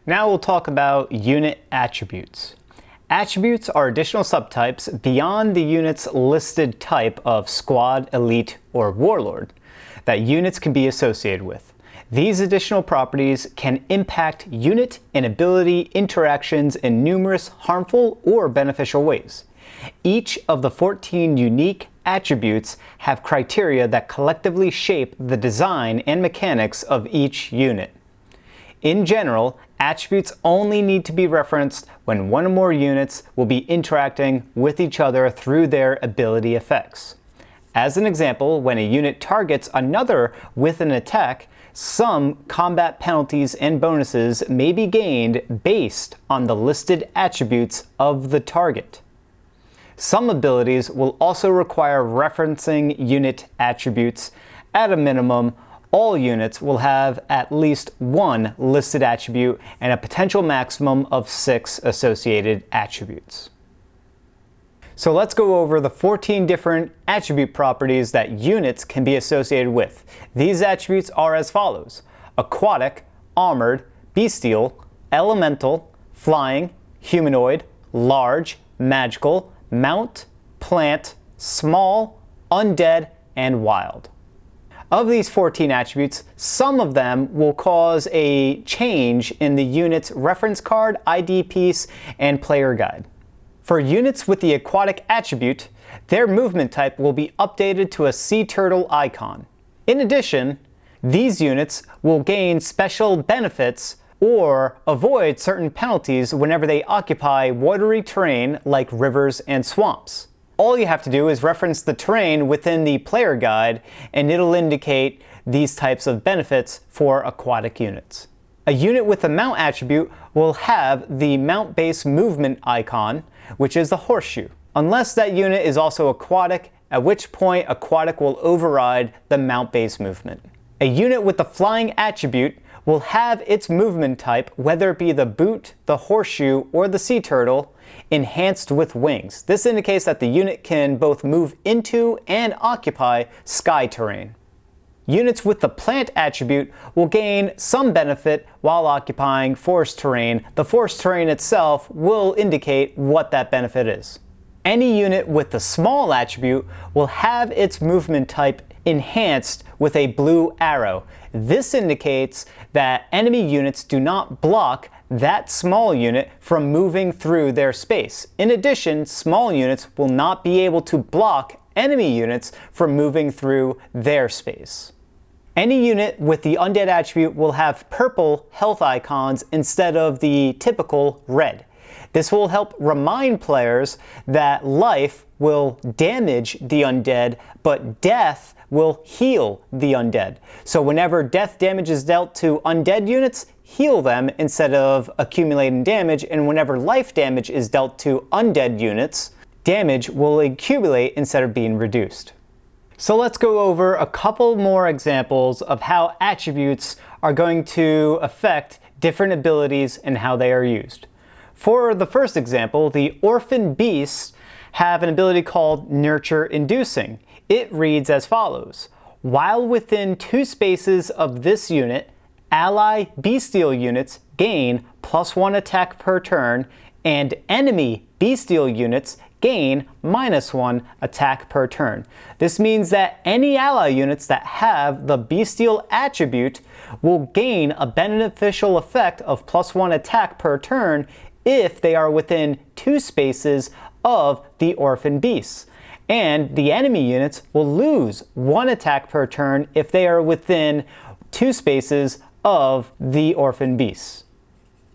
Now we'll talk about unit attributes. Attributes are additional subtypes beyond the unit's listed type of squad, elite, or warlord that units can be associated with. These additional properties can impact unit and ability interactions in numerous harmful or beneficial ways. Each of the 14 unique attributes have criteria that collectively shape the design and mechanics of each unit. In general, attributes only need to be referenced when one or more units will be interacting with each other through their ability effects. As an example, when a unit targets another with an attack, some combat penalties and bonuses may be gained based on the listed attributes of the target. Some abilities will also require referencing unit attributes. At a minimum, all units will have at least one listed attribute and a potential maximum of 6 associated attributes. So let's go over the 14 different attribute properties that units can be associated with. These attributes are as follows: aquatic, armored, bestial, elemental, flying, humanoid, large, magical, mount, plant, small, undead, and wild. Of these 14 attributes, some of them will cause a change in the unit's reference card, ID piece, and player guide. For units with the aquatic attribute, their movement type will be updated to a sea turtle icon. In addition, these units will gain special benefits or avoid certain penalties whenever they occupy watery terrain like rivers and swamps. All you have to do is reference the terrain within the player guide and it'll indicate these types of benefits for aquatic units. A unit with a mount attribute will have the mount-based movement icon, which is the horseshoe, unless that unit is also aquatic, at which point aquatic will override the mount-based movement. A unit with the flying attribute will have its movement type, whether it be the boot, the horseshoe, or the sea turtle, enhanced with wings. This indicates that the unit can both move into and occupy sky terrain. Units with the plant attribute will gain some benefit while occupying forest terrain. The forest terrain itself will indicate what that benefit is. Any unit with the small attribute will have its movement type enhanced with a blue arrow. This indicates that enemy units do not block that small unit from moving through their space. In addition, small units will not be able to block enemy units from moving through their space. Any unit with the undead attribute will have purple health icons instead of the typical red. This will help remind players that life will damage the undead, but death will heal the undead. So whenever death damage is dealt to undead units, heal them instead of accumulating damage, and whenever life damage is dealt to undead units, damage will accumulate instead of being reduced. So let's go over a couple more examples of how attributes are going to affect different abilities and how they are used. For the first example, the orphan beasts have an ability called Nurture Inducing. It reads as follows: while within 2 spaces of this unit, ally bestial units gain +1 attack per turn, and enemy bestial units gain -1 attack per turn. This means that any ally units that have the bestial attribute will gain a beneficial effect of +1 attack per turn if they are within 2 spaces of the orphan beasts. And the enemy units will lose 1 attack per turn if they are within 2 spaces of the orphan beasts.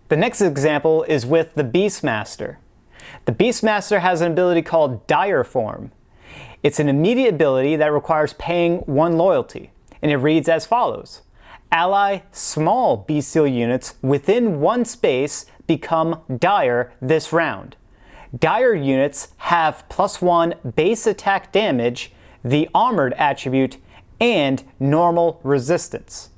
The next example is with the Beastmaster. The Beastmaster has an ability called Dire Form. It's an immediate ability that requires paying 1 loyalty, and it reads as follows: ally small bestial units within 1 space become dire this round. Dire units have +1 base attack damage, the armored attribute, and normal resistance.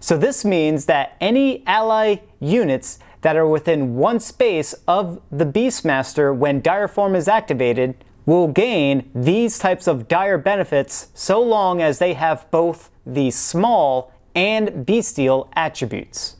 So this means that any ally units that are within 1 space of the Beastmaster when Dire Form is activated will gain these types of dire benefits so long as they have both the small and bestial attributes.